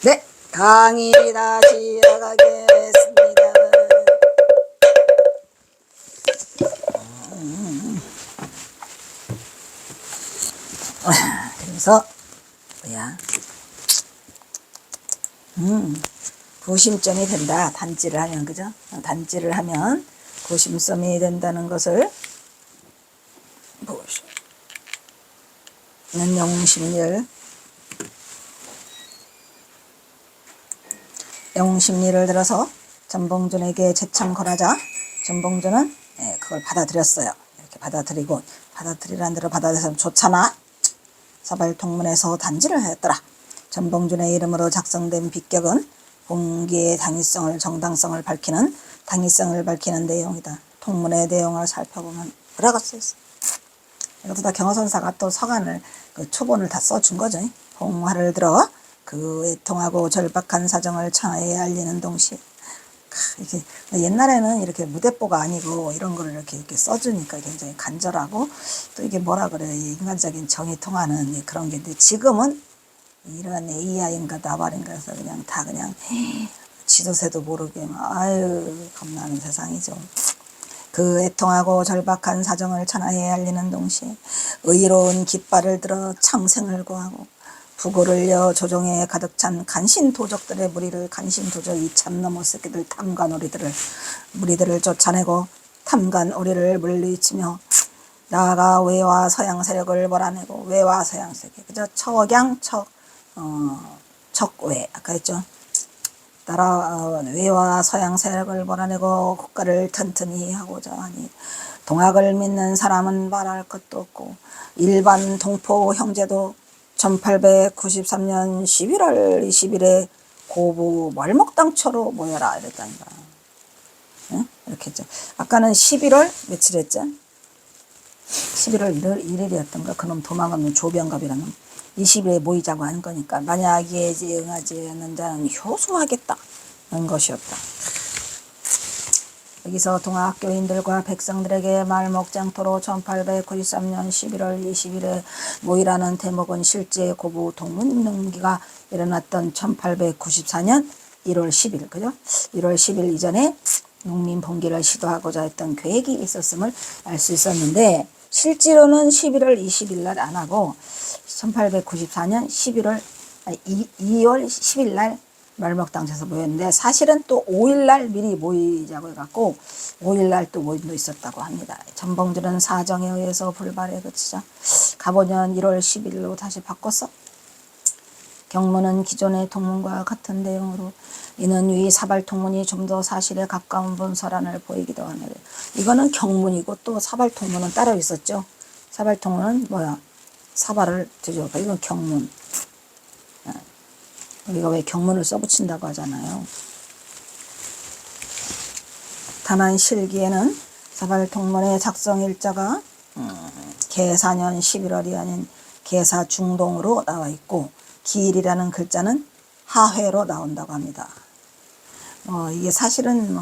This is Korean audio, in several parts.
네, 강의 다시 이어가겠습니다. 그래서 뭐야? 구심점이 된다. 단지를 하면, 그죠? 단지를 하면 구심점이 된다는 것을 보시는 영웅심리를 들어서 전봉준에게 제청걸하자 전봉준은 그걸 받아들였어요. 이렇게 받아들이라는 대로 받아들여서 좋잖아. 사발통문에서 단지를 하였더라. 전봉준의 이름으로 작성된 비격은 봉기의 당위성을 정당성을 밝히는 내용이다. 통문의 내용을 살펴보면 뭐라고 써있어. 이것도 다 경허선사가 또 서간을 초본을 다 써준 거죠. 봉화를 들어 그 애통하고 절박한 사정을 창하에 알리는 동시에 이렇게 옛날에는 이렇게 무대뽀가 아니고 이런 거를 이렇게 써주니까 굉장히 간절하고 또 이게 뭐라 그래요, 인간적인 정이 통하는 그런 게 있는데 지금은 이런 AI인가 나발인가 해서 그냥 다 그냥 지도새도 모르게 아유 겁나는 세상이죠. 그 애통하고 절박한 사정을 천하에 알리는 동시에 의로운 깃발을 들어 창생을 구하고 부고를 여 조종에 가득 찬 간신도적들의 무리를 간신도적 이 참 넘어 새끼들 무리들을 쫓아내고 탐관오리를 물리치며 나아가 외와 서양 세력을 몰아내고 외와 서양 세력 그저 척양 척외 아까 했죠. 따라 외와 서양 세력을 몰아내고 국가를 튼튼히 하고자 하니 동학을 믿는 사람은 말할 것도 없고 일반 동포 형제도 1893년 11월 20일에 고부 말목당초로 모여라 이랬다니까. 응? 이렇게 했죠. 아까는 11월 며칠 했죠? 11월 1일이었던가? 그놈 도망가는 조병갑이라는 놈. 20일에 모이자고 한 거니까 만약 예지 응하지 않는 자는 효수하겠다는 것이었다. 여기서 동학교인들과 백성들에게 말목장터로 1893년 11월 20일에 모이라는 대목은 실제 고부 동문능기가 일어났던 1894년 1월 10일 그죠? 1월 10일 이전에 농민봉기를 시도하고자 했던 계획이 있었음을 알 수 있었는데 실제로는 11월 20일 날 안 하고 1894년 2월 10일 날 말목당에서 모였는데 사실은 또 5일 날 미리 모이자고 해갖고 5일 날 또 모임도 있었다고 합니다. 전봉준은 사정에 의해서 불발에 그치자 가보년 1월 10일로 다시 바꿨어. 경문은 기존의 통문과 같은 내용으로 이는 위 사발통문이 좀 더 사실에 가까운 분서란을 보이기도 하네. 이거는 경문이고 또 사발통문은 따로 있었죠. 사발통문은 뭐야? 사발을 뒤집어봐. 이건 경문. 우리가 왜 경문을 써붙인다고 하잖아요. 다만 실기에는 사발통문의 작성일자가 계사년 11월이 아닌 계사 중동으로 나와 있고 기일이라는 글자는 하회로 나온다고 합니다. 이게 사실은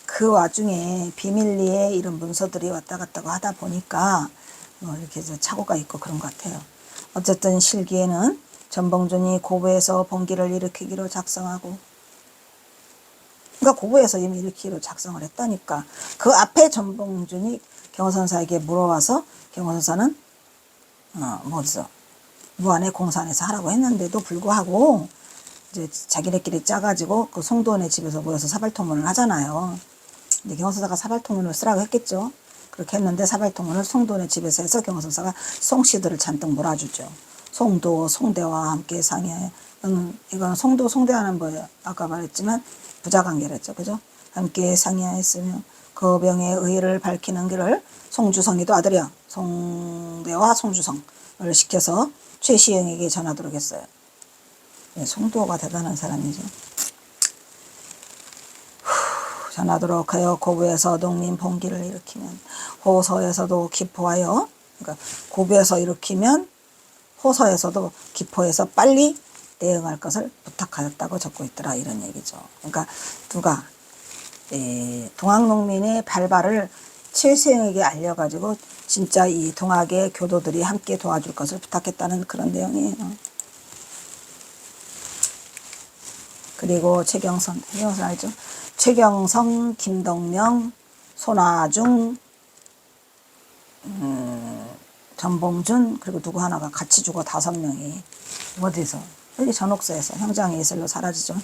그 와중에 비밀리에 이런 문서들이 왔다 갔다 하다 보니까 이렇게 해서 착오가 있고 그런 것 같아요. 어쨌든 실기에는 전봉준이 고부에서 봉기를 일으키기로 작성하고 그러니까 고부에서 이미 일으키기로 작성을 했다니까 그 앞에 전봉준이 경호선사에게 물어와서 경호선사는 뭐죠? 무안의 공산에서 하라고 했는데도 불구하고 이제 자기네끼리 짜가지고 그 송도원의 집에서 모여서 사발통문을 하잖아요. 근데 경호선사가 사발통문을 쓰라고 했겠죠. 그렇게 했는데 사발통문을 송도원의 집에서 해서 경호선사가 송씨들을 잔뜩 몰아주죠. 송도, 송대와 함께 상의하여 이건 송도, 송대와는 뭐예요? 아까 말했지만 부자관계랬죠. 그죠? 함께 상의하였으며 거병의 의의를 밝히는 길을 송주성이도 아들이야. 송대와 송주성을 시켜서 최시영에게 전하도록 했어요. 송도가 대단한 사람이죠. 전하도록 하여 고부에서 농민 봉기를 일으키면 호서에서도 기포하여 그러니까 고부에서 일으키면 호서에서도 기포해서 빨리 대응할 것을 부탁하였다고 적고 있더라 이런 얘기죠. 그러니까 누가 동학농민의 발발을 최수영에게 알려가지고 진짜 이 동학의 교도들이 함께 도와줄 것을 부탁했다는 그런 내용이에요. 그리고 최경선 알죠? 최경성, 김동명, 손아중, 전봉준, 그리고 누구 하나가 같이 죽어 5명이 어디서? 여기 전옥사에서 형장 예술로 사라지죠.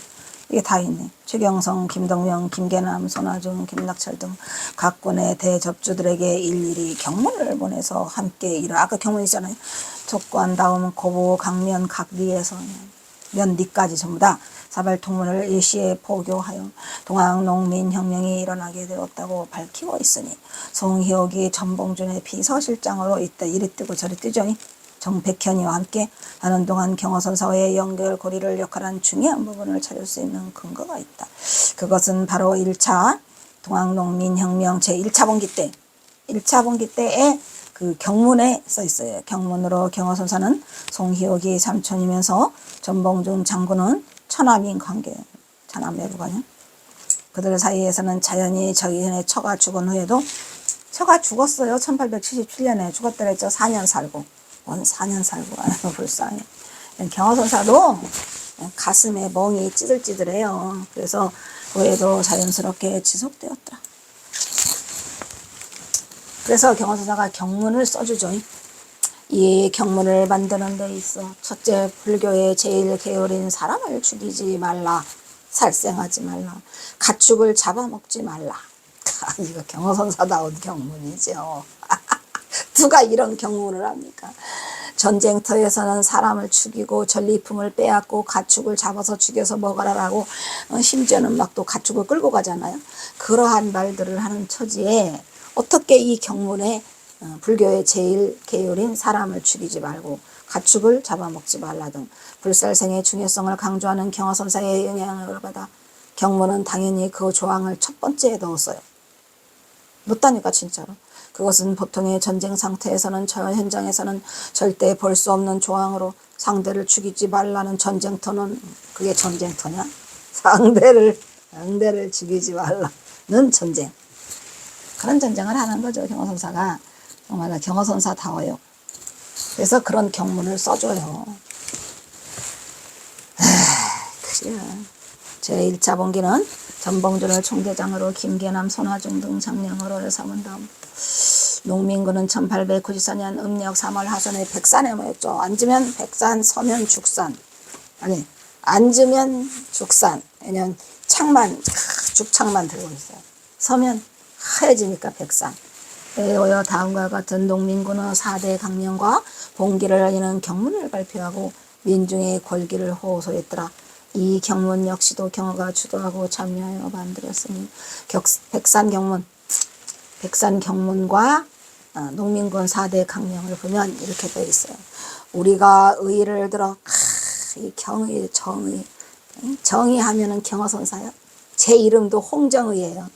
이게 다 있네. 최경성, 김동명, 김계남, 손아중, 김낙철 등 각군의 대접주들에게 일일이 경문을 보내서 함께 일을, 아까 경문 있잖아요. 족관, 다음 고부, 강면, 각리에서 면리까지 전부 다 사발통문을 일시에 포교하여 동학농민혁명이 일어나게 되었다고 밝히고 있으니 송희옥이 전봉준의 비서실장으로 이때 이리 뜨고 저리 뜨죠. 정백현이와 함께 하는 동안 경호선사와의 연결고리를 역할한 중요한 부분을 찾을 수 있는 근거가 있다. 그것은 바로 1차 동학농민혁명 제1차 봉기 때 1차 봉기 때의 그 경문에 써 있어요. 경문으로 경호선사는 송희옥이 삼촌이면서 전봉준 장군은 처남인 관계, 차남 내부관이요. 그들 사이에서는 자연히 저기전에 처가 죽은 후에도 처가 죽었어요. 1877년에 죽었더랬죠. 4년 살고. 4년 살고. 아유, 불쌍해. 경호선사도 가슴에 멍이 찌들찌들해요. 그래서 후에도 자연스럽게 지속되었더라. 그래서 경호선사가 경문을 써주죠. 이 경문을 만드는 데 있어 첫째, 불교의 제일 계율인 사람을 죽이지 말라, 살생하지 말라, 가축을 잡아먹지 말라. 이거 경호선사다운 경문이죠. 누가 이런 경문을 합니까? 전쟁터에서는 사람을 죽이고 전리품을 빼앗고 가축을 잡아서 죽여서 먹어라라고 심지어는 막 또 가축을 끌고 가잖아요. 그러한 말들을 하는 처지에 어떻게 이 경문에 불교의 제일 계율인 사람을 죽이지 말고 가축을 잡아먹지 말라 등 불살생의 중요성을 강조하는 경호선사의 영향을 받아 경문은 당연히 그 조항을 첫 번째에 넣었어요. 넣었다니까 진짜로. 그것은 보통의 전쟁 상태에서는 저 현장에서는 절대 볼 수 없는 조항으로 상대를 죽이지 말라는 전쟁터는 그게 전쟁터냐? 상대를 죽이지 말라는 전쟁. 그런 전쟁을 하는 거죠. 경호선사가. 정말 경호선사다워요. 그래서 그런 경문을 써줘요. 그래요. 제1차 봉기는 전봉준을 총대장으로 김계남, 손아중 등 장령으로 삼은 다음 농민군은 1894년 음력 3월 하순에 백산에 모였죠. 앉으면 백산, 서면 죽산. 아니, 앉으면 죽산. 왜냐면 창만, 죽창만 들고 있어요. 서면 하얘지니까 백산. 오여 다음과 같은 농민군의 4대 강령과 봉기를 알리는 경문을 발표하고 민중의 권기를 호소했더라. 이 경문 역시도 경호가 주도하고 참여하여 만들었으니 백산 경문과 농민군 4대 강령을 보면 이렇게 되어 있어요. 우리가 의를 들어 이 경의, 정의 하면은 경호선사요. 제 이름도 홍정의예요.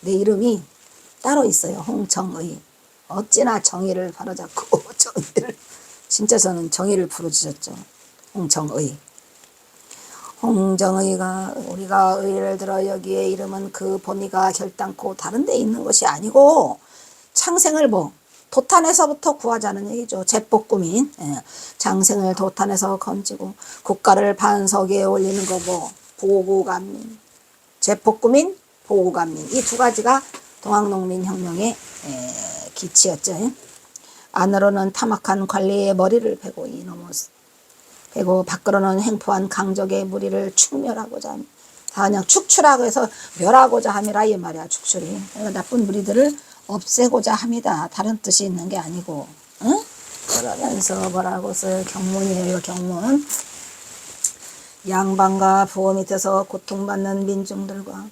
내 이름이 따로 있어요. 홍정의. 어찌나 정의를 바로잡고 정의를, 진짜 저는 정의를 부르짖었죠. 홍정의. 홍정의가 우리가 의를 들어 여기에 이름은 그 본의가 결단코 다른 데 있는 것이 아니고 창생을 도탄에서부터 구하자는 얘기죠. 제복구민. 장생을 도탄에서 건지고 국가를 반석에 올리는 거 보고감민. 제복구민, 보고감민. 이 두 가지가 동학농민혁명의 기치였죠. 안으로는 타막한 관리의 머리를 베고 베고 밖으로는 횡포한 강적의 무리를 축멸하고자 합니다. 다 그냥 축출하고 해서 멸하고자 함이라 이 말이야. 축출이. 나쁜 무리들을 없애고자 합니다. 다른 뜻이 있는 게 아니고. 응? 그러면서 뭐라고 써요? 경문이에요. 경문. 양반과 부호 밑에서 고통받는 민중들과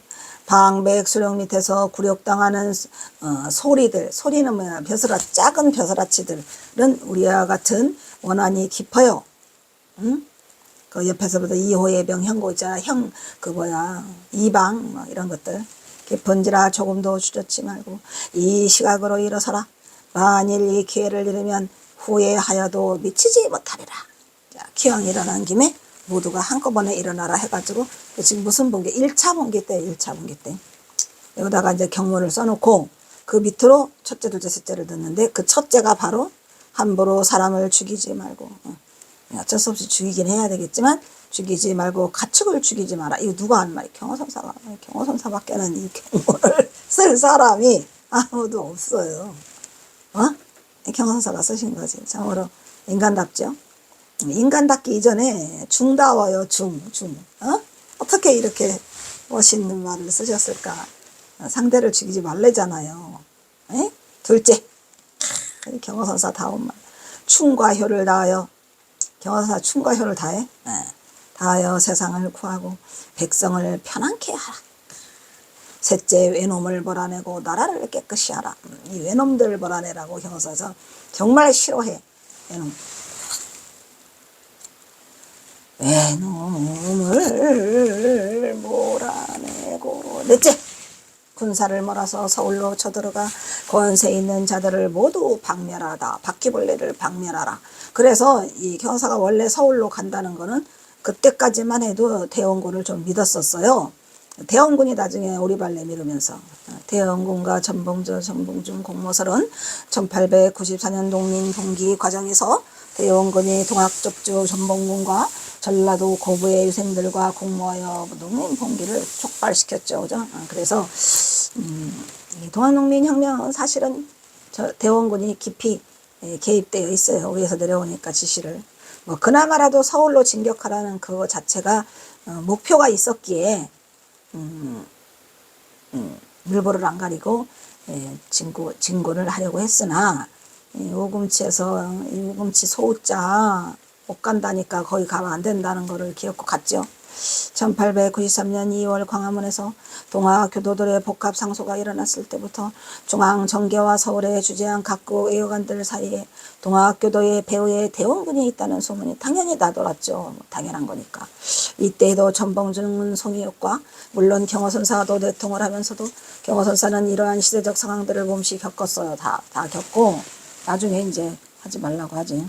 방백 수령 밑에서 굴욕당하는 소리는 뭐야? 작은 벼슬아치들은 우리와 같은 원한이 깊어요. 응? 그 옆에서부터 이호의 병, 형고 있잖아. 이방, 이런 것들. 깊은지라 조금도 주저치 말고 이 시각으로 일어서라. 만일 이 기회를 잃으면 후회하여도 미치지 못하리라. 자, 기왕 일어난 김에 모두가 한꺼번에 일어나라 해가지고, 지금 무슨 봉기? 1차 봉기 때, 1차 봉기 때. 여기다가 이제 경문을 써놓고, 그 밑으로 첫째, 둘째, 셋째를 넣는데, 그 첫째가 바로 함부로 사람을 죽이지 말고, 어쩔 수 없이 죽이긴 해야 되겠지만 죽이지 말고 가축을 죽이지 마라. 이거 누가 한 말이? 경호선사가. 경호선사밖에는 이 경고를 쓸 사람이 아무도 없어요. 경호선사가 쓰신 거지. 참으로 인간답죠. 인간답기 이전에 중다워요. 중. 어떻게 이렇게 멋있는 말을 쓰셨을까? 상대를 죽이지 말래잖아요. 둘째, 경호선사 다운 말. 충과 효를 다하여, 경호선사 충과 효를 다해? 다하여 세상을 구하고 백성을 편안케 하라. 셋째, 외놈을 몰아내고 나라를 깨끗이 하라. 이 외놈들 몰아내라고 경호선사 정말 싫어해. 외놈을 몰아내고. 넷째, 군사를 몰아서 서울로 쳐들어가 권세 있는 자들을 모두 박멸하다. 바퀴벌레를 박멸하라. 그래서 이 경호사가 원래 서울로 간다는 거는 그때까지만 해도 대원군을 좀 믿었었어요. 대원군이 나중에 오리발 내밀으면서 대원군과 전봉준 공모설은 1894년 농민 봉기 과정에서 대원군이 동학족주 전봉군과 전라도 고부의 유생들과 공모하여 농민 봉기를 촉발시켰죠. 그죠? 그래서 동학농민혁명은 사실은 대원군이 깊이 개입되어 있어요. 위에서 내려오니까 지시를. 뭐 그나마라도 서울로 진격하라는 그거 자체가 목표가 있었기에 일부를 안 가리고 진군을 하려고 했으나 오금치에서 오금치 소자 못 간다니까 거기 가면 안 된다는 거를 기억고 갔죠. 1893년 2월 광화문에서 동아교도들의 복합상소가 일어났을 때부터 중앙정계와 서울에 주재한 각국 외교관들 사이에 동아교도의 배후에 대원군이 있다는 소문이 당연히 나돌았죠. 당연한 거니까. 이때에도 전봉준, 송이옥과 물론 경호선사도 내통을 하면서도 경호선사는 이러한 시대적 상황들을 몸시 겪었어요. 다 겪고 나중에 이제 하지 말라고 하지.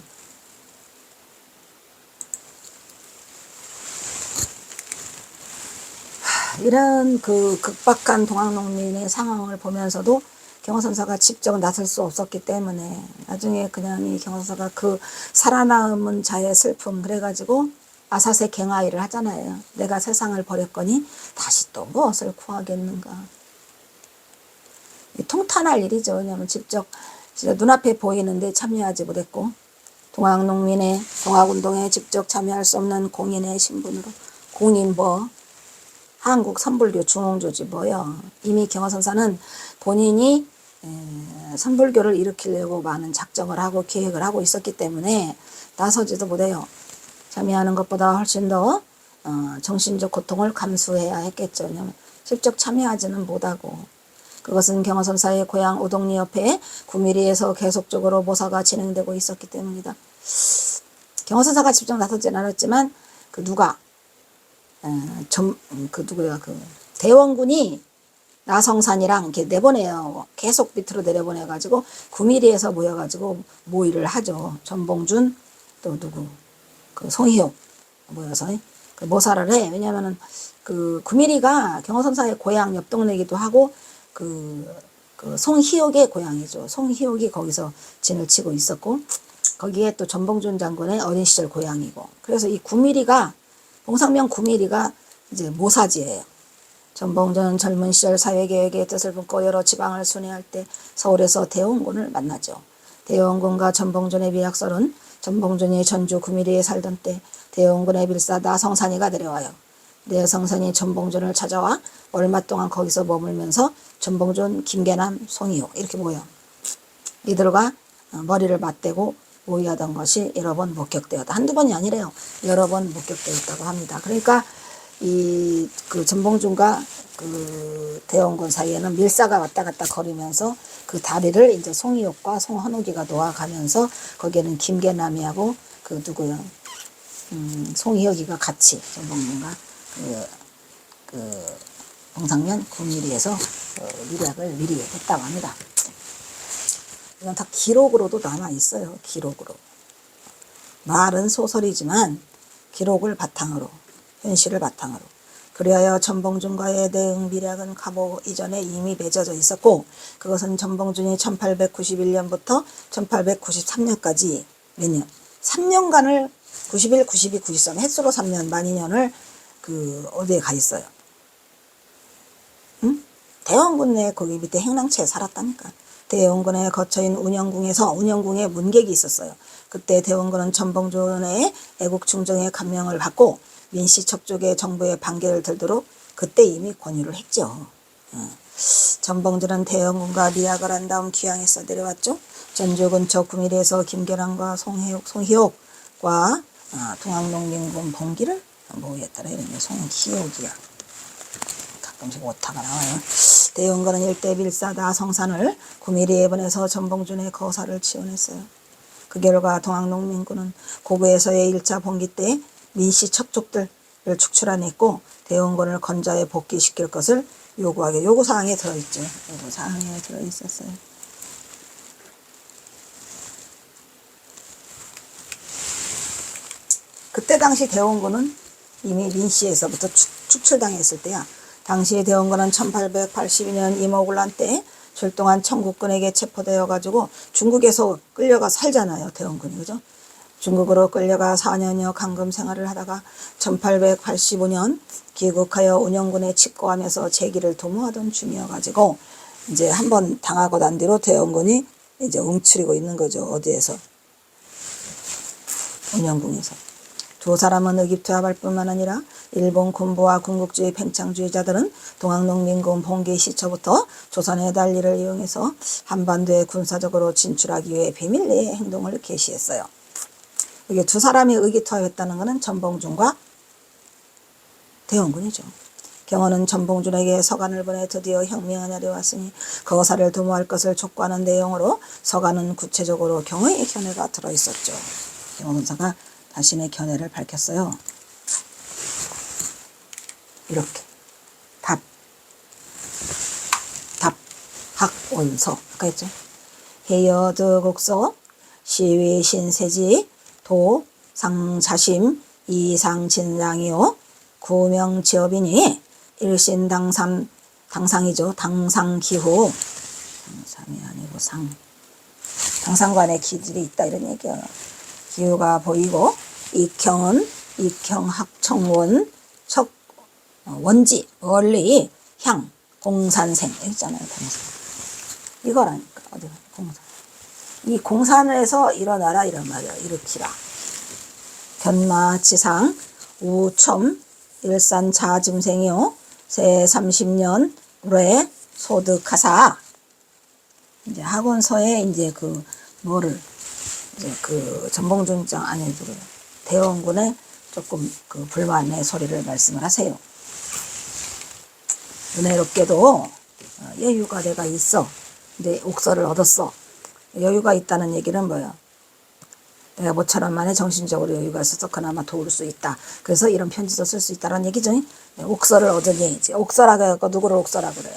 이런 그 극박한 동학농민의 상황을 보면서도 경호선사가 직접 나설 수 없었기 때문에 나중에 그냥 이 경호선사가 그 살아남은 자의 슬픔 그래가지고 아사세 갱하이를 하잖아요. 내가 세상을 버렸거니 다시 또 무엇을 구하겠는가. 통탄할 일이죠. 왜냐하면 직접 진짜 눈앞에 보이는데 참여하지 못했고 동학농민의 동학운동에 직접 참여할 수 없는 공인의 신분으로 공인보 한국 선불교 중흥조지 뭐요. 이미 경호선사는 본인이 선불교를 일으키려고 많은 작정을 하고 계획을 하고 있었기 때문에 나서지도 못해요. 참여하는 것보다 훨씬 더 정신적 고통을 감수해야 했겠죠. 왜냐하면 직접 참여하지는 못하고 그것은 경호선사의 고향 오동리 옆에 구미리에서 계속적으로 모사가 진행되고 있었기 때문이다. 경호선사가 직접 나서진 않았지만 그 누가 대원군이 나성산이랑 이렇게 내보내요. 계속 밑으로 내려보내가지고 구미리에서 모여가지고 모의를 하죠. 전봉준 또 누구 그 송희옥 모여서 그 모사를 해. 왜냐면은 그 구미리가 경호선사의 고향 옆 동네이기도 하고 그 송희옥의 고향이죠. 송희옥이 거기서 진을 치고 있었고 거기에 또 전봉준 장군의 어린 시절 고향이고 그래서 이 구미리가 봉상면 구미리가 이제 모사지예요. 전봉준은 젊은 시절 사회개혁의 뜻을 품고 여러 지방을 순회할 때 서울에서 대원군을 만나죠. 대원군과 전봉준의 비약설은 전봉준이 전주 구미리에 살던 때 대원군의 빌사 나성산이가 내려와요. 나성산이 전봉준을 찾아와 얼마 동안 거기서 머물면서 전봉준, 김계남, 송이옥 이렇게 모여. 이들과 머리를 맞대고 모의하던 것이 여러 번 목격되었다. 한두 번이 아니래요. 여러 번 목격되었다고 합니다. 그러니까 그 전봉준과 그 대원군 사이에는 밀사가 왔다 갔다 거리면서 그 다리를 이제 송이옥과 송한옥이가 놓아가면서 거기에는 김계남이하고 그 누구요? 송희옥이가 같이 전봉준과 그 봉상면 구미리에서 밀약을 미리 했다고 합니다. 이건 다 기록으로도 남아 있어요. 기록으로. 말은 소설이지만 기록을 바탕으로, 현실을 바탕으로. 그리하여 전봉준과의 대응 미략은 가보 이전에 이미 맺어져 있었고 그것은 전봉준이 1891년부터 1893년까지 몇 년? 3년간을 91, 92, 93 햇수로 3년 만이년을 그 어디에 가 있어요? 응? 대원군 내 거기 밑에 행랑채에 살았다니까. 대원군에 거처인 운영궁에서 운영궁에 문객이 있었어요. 그때 대원군은 전봉준의 애국충정의 감명을 받고 민씨 척족의 정부의 반계를 들도록 그때 이미 권유를 했죠. 전봉준은 대원군과 미약을 한 다음 귀양에서 내려왔죠. 전주 근처 구미리에서 김계란과 송희옥과 동학농민군 봉기를 모의했더라. 이러면 송희옥이야. 가끔씩 오타가 나와요. 대원군은 일대 밀사다 성산을 구미리에 보내서 전봉준의 거사를 지원했어요. 그 결과 동학농민군은 고구에서의 1차 봉기 때 민씨 척족들을 축출해냈고 대원군을 건자에 복귀시킬 것을 요구하게 요구사항에 들어있죠. 요구사항에 들어있었어요. 그때 당시 대원군은 이미 민씨에서부터 축출당했을 때야. 당시 대원군은 1882년 임오군란 때 출동한 청국군에게 체포되어 가지고 중국에서 끌려가 살잖아요. 대원군이. 그죠? 중국으로 끌려가 4년여 감금 생활을 하다가 1885년 귀국하여 운영군에 칩거하면서 재기를 도모하던 중이어가지고 이제 한번 당하고 난 뒤로 대원군이 이제 움츠리고 있는 거죠. 어디에서? 운영궁에서. 두 사람은 의기투합할 뿐만 아니라 일본 군부와 군국주의 팽창주의자들은 동학농민군 봉기 시초부터 조선의 난리를 이용해서 한반도에 군사적으로 진출하기 위해 비밀 내의 행동을 개시했어요. 이게 두 사람이 의기투합했다는 것은 전봉준과 대원군이죠. 경호는 전봉준에게 서간을 보내 드디어 혁명의 날이 왔으니 거사를 도모할 것을 촉구하는 내용으로 서간은 구체적으로 경호의 견해가 들어있었죠. 경호군사가 자신의 견해를 밝혔어요. 이렇게 학원서 아까 했죠. 해여득국서 시위신세지 도상자심 이상진상이요 구명지업이니 일신당상이죠. 당상기후 당상이 아니고 당상관에 기질이 있다 이런 얘기예요. 기후가 보이고 익형은 익형학청원 원지 원리 향 공산생 있잖아요. 공산 이거라니까. 어디가 공산. 이 공산에서 일어나라 이런 말이야. 일으키라. 견마치상 우첨 일산 자짐생이요 새 30년 올해 소득하사. 이제 학원서에 이제 그 뭐를 이제 그 전봉준장 아니 그 대원군의 조금 그 불만의 소리를 말씀을 하세요. 은혜롭게도 여유가 내가 있어. 근데 옥서를 얻었어. 여유가 있다는 얘기는 뭐야? 내가 모처럼 만에 정신적으로 여유가 있어서 그나마 도울 수 있다. 그래서 이런 편지도 쓸 수 있다는 얘기죠. 옥서를 얻으니 이제 옥서라고 해서 누구를 옥서라고 그래요?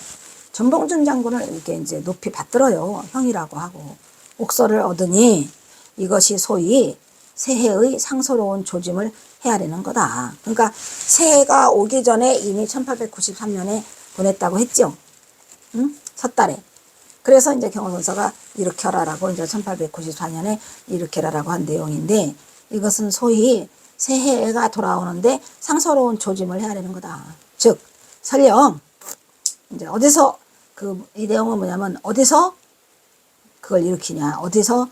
전봉준 장군을 이렇게 이제 높이 받들어요. 형이라고 하고. 옥서를 얻으니 이것이 소위 새해의 상서로운 조짐을 헤아리는 거다. 그러니까 새해가 오기 전에 이미 1893년에 보냈다고 했죠. 응? 섣달에. 그래서 이제 경호선서가 일으켜라라고 이제 1894년에 일으켜라라고 한 내용인데 이것은 소위 새해가 돌아오는데 상서로운 조짐을 헤아리는 거다. 즉 설령 이제 어디서 이 내용은 뭐냐면 어디서 그걸 일으키냐, 어디서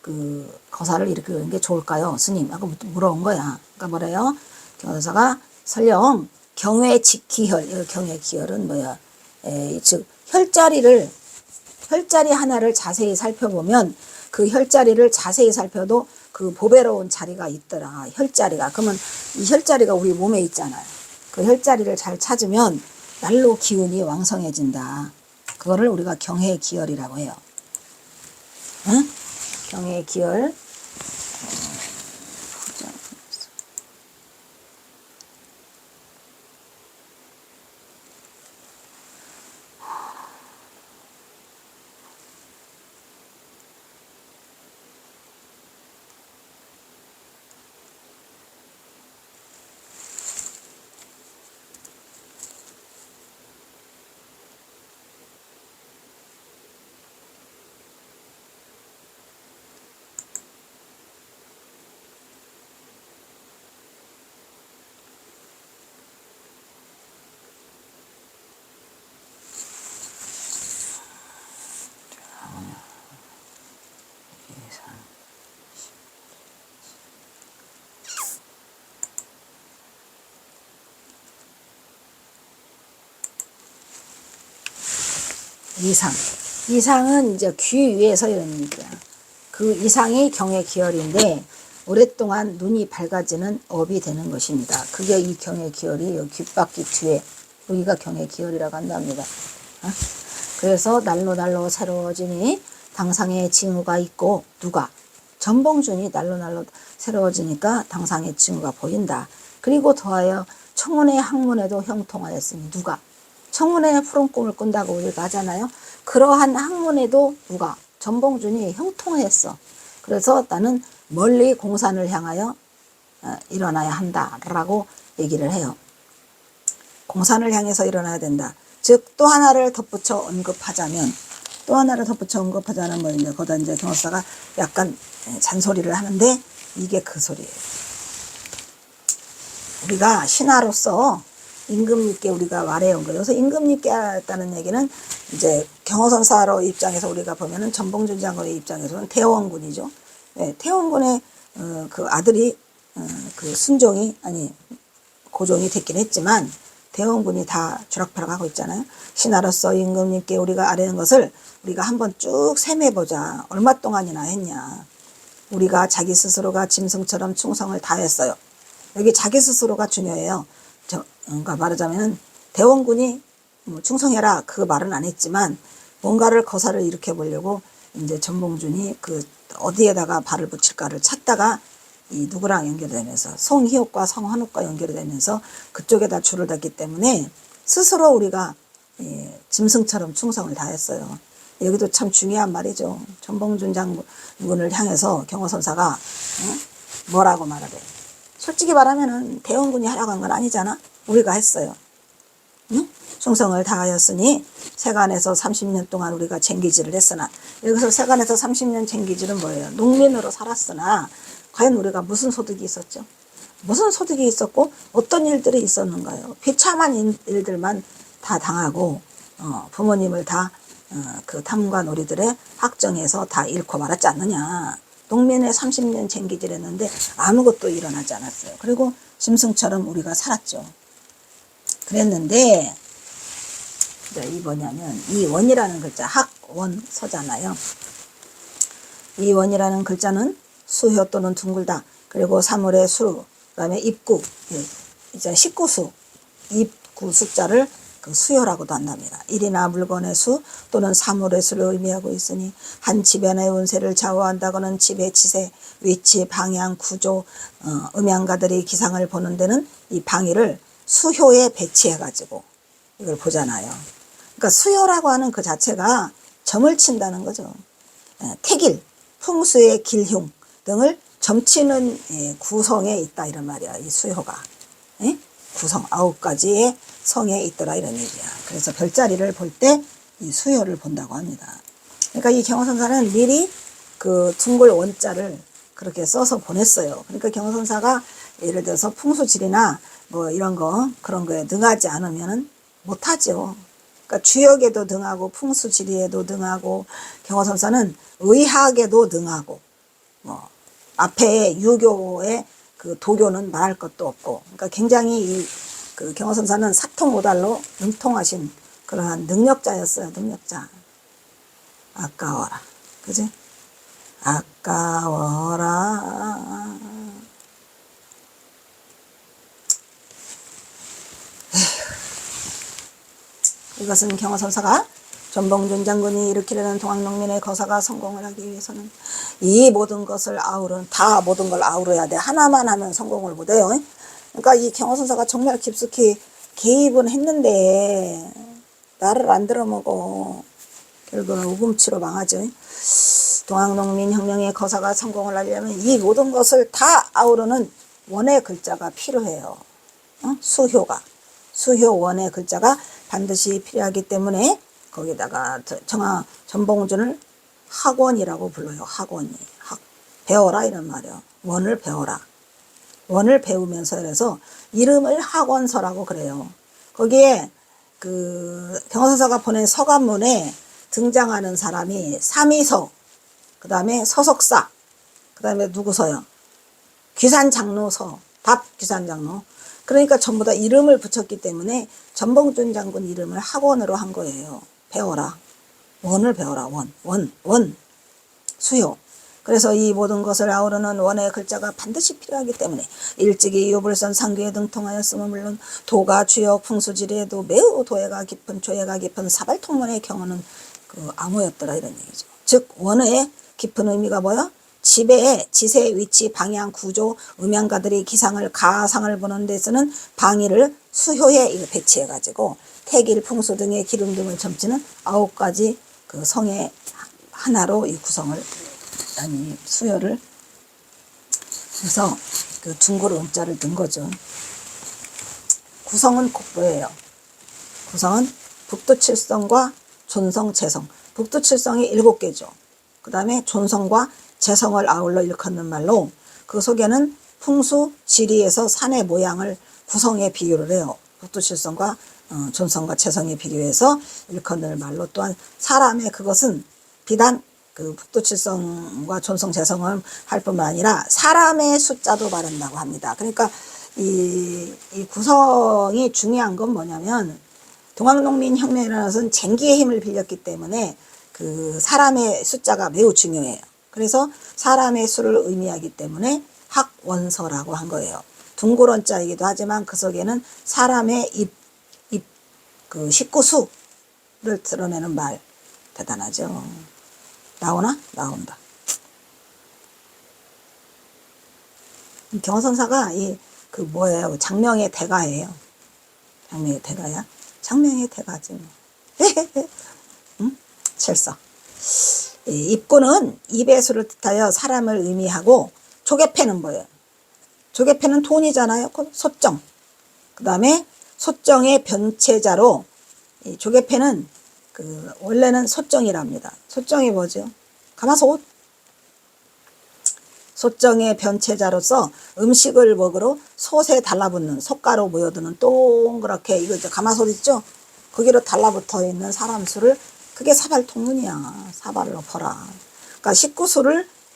그 거사를 일으키는 게 좋을까요, 스님? 하고 물어온 거야. 그러니까 뭐래요? 경호선서가 설령 경외 직기혈, 경외 기혈은 뭐야? 즉 혈자리 하나를 자세히 살펴보면 그 혈자리를 자세히 살펴도 그 보배로운 자리가 있더라. 혈자리가. 그러면 이 혈자리가 우리 몸에 있잖아요. 그 혈자리를 잘 찾으면 날로 기운이 왕성해진다. 그거를 우리가 경해기혈이라고 해요. 응? 경해기혈. 이상. 이상은 이제 귀 위에서 이런 얘기야. 그 이상이 경의 기혈인데 오랫동안 눈이 밝아지는 업이 되는 것입니다. 그게 이 경의 기혈이 여기 귓바퀴 뒤에 여기가 경의 기혈이라고 한답니다. 그래서 날로 새로워지니 당상에 징후가 있고 누가 전봉준이 날로 새로워지니까 당상의 징후가 보인다. 그리고 더하여 청운의 학문에도 형통하였으니 누가 청운의 푸른 꿈을 꾼다고 우리가 하잖아요. 그러한 학문에도 누가 전봉준이 형통했어. 그래서 나는 멀리 공산을 향하여 일어나야 한다라고 얘기를 해요. 공산을 향해서 일어나야 된다. 즉 또 하나를 덧붙여 언급하자면 뭐냐, 거기다 이제 경호사가 약간 잔소리를 하는데 이게 그 소리예요. 우리가 신하로서 임금님께 우리가 말해온 거예요. 그래서 임금님께 했다는 얘기는 이제 경호선사로 입장에서 우리가 보면은 전봉준 장군의 입장에서는 대원군이죠. 네, 태원군의 그 아들이 그 순종이 아니 고종이 됐긴 했지만 대원군이 다 주락펴락하고 있잖아요. 신하로서 임금님께 우리가 아뢰는 것을 우리가 한번 쭉 셈해보자. 얼마 동안이나 했냐. 우리가 자기 스스로가 짐승처럼 충성을 다했어요. 여기 자기 스스로가 중요해요. 그러니까 말하자면 대원군이 충성해라 그 말은 안 했지만 뭔가를 거사를 일으켜 보려고 이제 전봉준이 그 어디에다가 발을 붙일까를 찾다가 이 누구랑 연결되면서 송희옥과 성환옥과 연결이 되면서 그쪽에다 줄을 댔기 때문에 스스로 우리가 짐승처럼 충성을 다했어요. 여기도 참 중요한 말이죠. 전봉준 장군을 향해서 경호선사가 뭐라고 말하래. 솔직히 말하면은 대원군이 하라고 한 건 아니잖아. 우리가 했어요. 응? 충성을 다하였으니 세간에서 30년 동안 우리가 쟁기질을 했으나 여기서 세간에서 30년 쟁기질은 뭐예요? 농민으로 살았으나 과연 우리가 무슨 소득이 있었죠? 무슨 소득이 있었고 어떤 일들이 있었는가요? 비참한 일들만 다 당하고 부모님을 다 그 탐과 놀이들의 확정에서 다 잃고 말았지 않느냐. 농민의 30년 쟁기질 했는데 아무것도 일어나지 않았어요. 그리고 짐승처럼 우리가 살았죠. 그랬는데 이 뭐냐면 이 원이라는 글자 학원서잖아요. 이 원이라는 글자는 수효 또는 둥글다. 그리고 사물의 수, 그다음에 입구, 이제 식구수, 입구 숫자를 그 수효라고도 한답니다. 일이나 물건의 수 또는 사물의 수를 의미하고 있으니 한 집안의 운세를 좌우한다고는 집의 지세, 위치, 방향, 구조, 음양가들이 기상을 보는 데는 이 방위를 수효에 배치해가지고 이걸 보잖아요. 그러니까 수효라고 하는 그 자체가 점을 친다는 거죠. 택일, 풍수의 길흉 등을 점치는 구성에 있다 이런 말이야. 이 수효가 구성 9가지의 성에 있더라 이런 얘기야. 그래서 별자리를 볼 때 이 수효를 본다고 합니다. 그러니까 이 경호선사는 미리 그 둥글 원자를 그렇게 써서 보냈어요. 그러니까 경호선사가 예를 들어서 풍수지리나 뭐 이런 거 그런 거에 능하지 않으면은 못하죠. 그러니까 주역에도 능하고 풍수지리에도 능하고 경호선사는 의학에도 능하고 뭐 앞에 유교의 그 도교는 말할 것도 없고 그러니까 굉장히 이 그 경호선사는 사통오달로 능통하신 그러한 능력자였어요. 능력자. 아까워라. 그지? 아까워라. 이것은 경호선사가 전봉준 장군이 일으키려는 동학농민의 거사가 성공을 하기 위해서는 이 모든 것을 다 모든 걸 아우러야 돼. 하나만 하면 성공을 못해요. 그러니까 이 경호선사가 정말 깊숙이 개입은 했는데 나를 안 들어먹어. 결국은 우금치로 망하죠. 동학농민 혁명의 거사가 성공을 하려면 이 모든 것을 다 아우르는 원의 글자가 필요해요. 수효가. 수효 원의 글자가 반드시 필요하기 때문에 거기다가 전봉준을 학원이라고 불러요. 학원이. 배워라 이런 말이에요. 원을 배워라. 원을 배우면서 그래서 이름을 학원서라고 그래요. 거기에 그 경호선사가 보낸 서간문에 등장하는 사람이 삼이서, 그 다음에 서석사, 그 다음에 누구서요? 귀산장로서, 답귀산장로. 그러니까 전부 다 이름을 붙였기 때문에 전봉준 장군 이름을 학원으로 한 거예요. 배워라. 원을 배워라. 원. 수요. 그래서 이 모든 것을 아우르는 원의 글자가 반드시 필요하기 때문에 일찍이 유불선 상규에 등통하였으면 물론 도가 주역 풍수지리에도 매우 도예가 깊은 조예가 깊은 사발통문의 경우는 그 암호였더라 이런 얘기죠. 즉 원의 깊은 의미가 뭐야? 지배의 지세, 위치, 방향, 구조, 음양가들이 기상을 가상을 보는 데서는 방위를 수효에 배치해가지고 태길, 풍수 등의 기름 등을 점치는 9가지 그 성의 하나로 이 구성을 아니 수요를 해서 그 둥글 음자를 넣은 거죠. 구성은 뭐예요? 구성은 북두칠성과 존성, 재성. 북두칠성이 7개죠. 그 다음에 존성과 재성을 아울러 일컫는 말로 그 속에는 풍수, 지리에서 산의 모양을 구성에 비유를 해요. 북두칠성과 존성과 재성에 비교해서 일컫는 말로 또한 사람의 그것은 비단 그 북두칠성과 존성, 재성을 할 뿐만 아니라 사람의 숫자도 말한다고 합니다. 그러니까 이 구성이 중요한 건 뭐냐면 동학농민혁명이라는 것은 쟁기의 힘을 빌렸기 때문에 그 사람의 숫자가 매우 중요해요. 그래서 사람의 수를 의미하기 때문에 학원서라고 한 거예요. 둥그런자이기도 하지만 그 속에는 사람의 그 식구수를 드러내는 말. 대단하죠. 나오나? 나온다. 경허선사가 그 뭐예요? 장명의 대가예요. 장명의 대가야? 장명의 대가지 뭐. 응? 칠서. 입구는 입의 수를 뜻하여 사람을 의미하고 조개패는 뭐예요? 조개패는 돈이잖아요. 소정. 그 다음에 소정의 변체자로 이 조개패는 그 원래는 소정이랍니다. 소정이 뭐죠? 가마솥. 소정의 변체자로서 음식을 먹으러 솥에 달라붙는 솥가루 모여드는 동그랗게 이거 이제 가마솥 있죠? 거기로 달라붙어 있는 사람 수를 그게 사발통문이야. 사발을 엎어라. 그러니까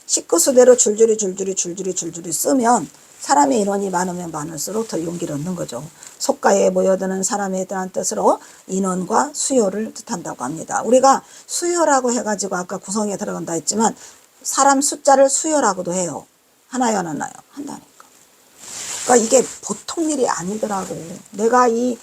식구수대로 줄줄이 쓰면 사람의 인원이 많으면 많을수록 더 용기를 얻는 거죠. 속가에 모여드는 사람에 대한 뜻으로 인원과 수요를 뜻한다고 합니다. 우리가 수요라고 해가지고 아까 구성에 들어간다 했지만 사람 숫자를 수요라고도 해요. 하나요, 안 하나요? 한다니까. 그러니까 이게 보통 일이 아니더라고. 내가 이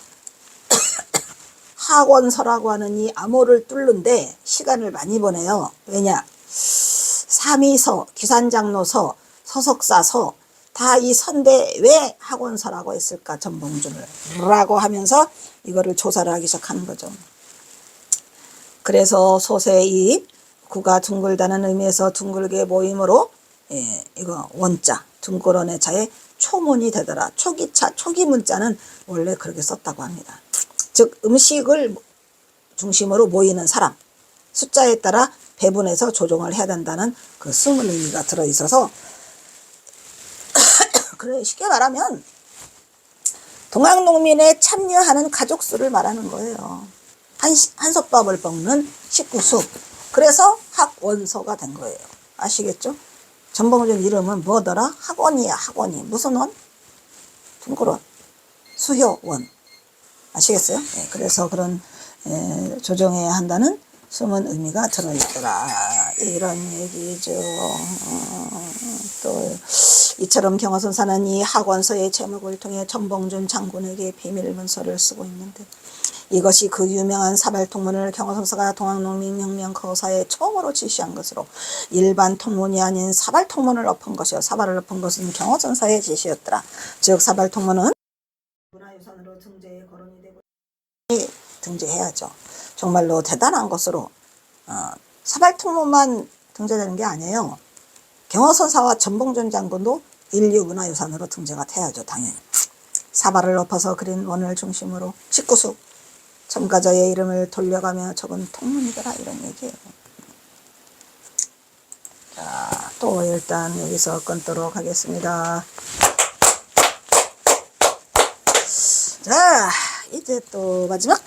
학원서라고 하는 이 암호를 뚫는데 시간을 많이 보내요. 왜냐? 삼위서, 기산장로서, 서석사서 다 이 선대 왜 학원서라고 했을까? 전봉준을 라고 하면서 이거를 조사를 하기 시작하는 거죠. 그래서 소세 이 구가 둥글다는 의미에서 둥글게 모임으로 이거 원자 둥그런의 자에 초문이 되더라. 초기 문자는 원래 그렇게 썼다고 합니다. 즉 음식을 중심으로 모이는 사람 숫자에 따라 배분해서 조정을 해야 된다는 그 숨은 의미가 들어있어서 그래 쉽게 말하면 동학농민에 참여하는 가족수를 말하는 거예요. 한솥밥을 먹는 식구수. 그래서 학원서가 된 거예요. 아시겠죠? 전봉준 이름은 뭐더라? 학원이야. 학원이. 무슨 원? 둥그런 수효원. 아시겠어요? 네, 그래서 그런 조정해야 한다는 숨은 의미가 들어있더라. 이런 얘기죠. 또 이처럼 경허선사는 이 학원서의 제목을 통해 전봉준 장군에게 비밀문서를 쓰고 있는데 이것이 그 유명한 사발통문을 경허선사가 동학농민혁명 거사에 처음으로 지시한 것으로 일반 통문이 아닌 사발통문을 엎은 것이요. 사발을 엎은 것은 경허선사의 지시였더라. 즉 사발통문은 문화유산으로 등재에 거론이 되고 등재해야죠. 정말로 대단한 것으로 사발통문만 등재되는 게 아니에요. 경허선사와 전봉준 장군도 인류문화유산으로 등재가 돼야죠. 당연히. 사발을 엎어서 그린 원을 중심으로 식구수 첨가자의 이름을 돌려가며 적은 통문이더라 이런 얘기예요. 자, 또 일단 여기서 끊도록 하겠습니다. 자, 이제 또 마지막